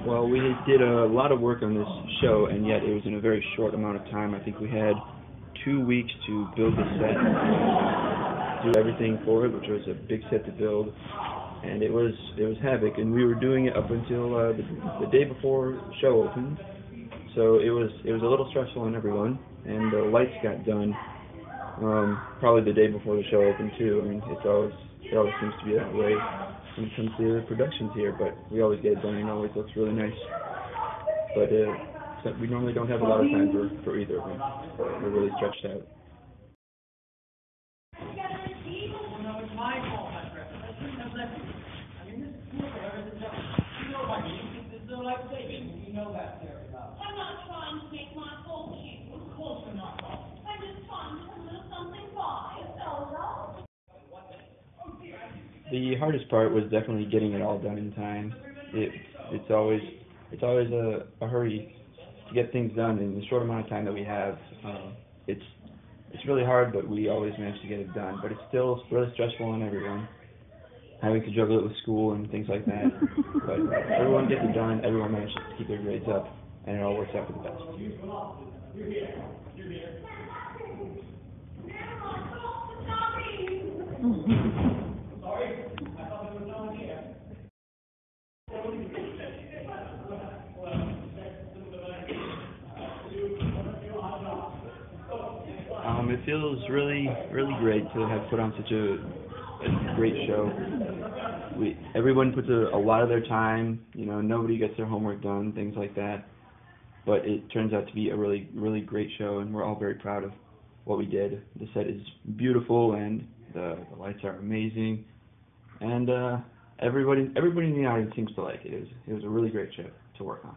Well, we did a lot of work on this show, and yet it was in a very short amount of time. I think we had 2 weeks to build the set, do everything for it, which was a big set to build, and it was havoc. And we were doing it up until the day before the show opened, so it was a little stressful on everyone. And the lights got done probably the day before the show opened too. I mean, it always seems to be that way when it comes to productions here, but we always get it done and it always looks really nice. But so we normally don't have a lot of time for either of them. We're really stretched out. I'm not trying to make my fortune. Of course you're not. I'm just trying to put a little something by. So, love. The hardest part was definitely getting it all done in time. It's always a hurry to get things done in the short amount of time that we have. It's really hard, but we always manage to get it done. But it's still really stressful on everyone, having to juggle it with school and things like that. But everyone gets it done. Everyone manages to keep their grades up, and it all works out for the best. It feels really, really great to have put on such a great show. Everyone puts a lot of their time. Nobody gets their homework done, things like that. But it turns out to be a really, really great show, and we're all very proud of what we did. The set is beautiful, and the lights are amazing, and everybody in the audience seems to like it. It was a really great show to work on.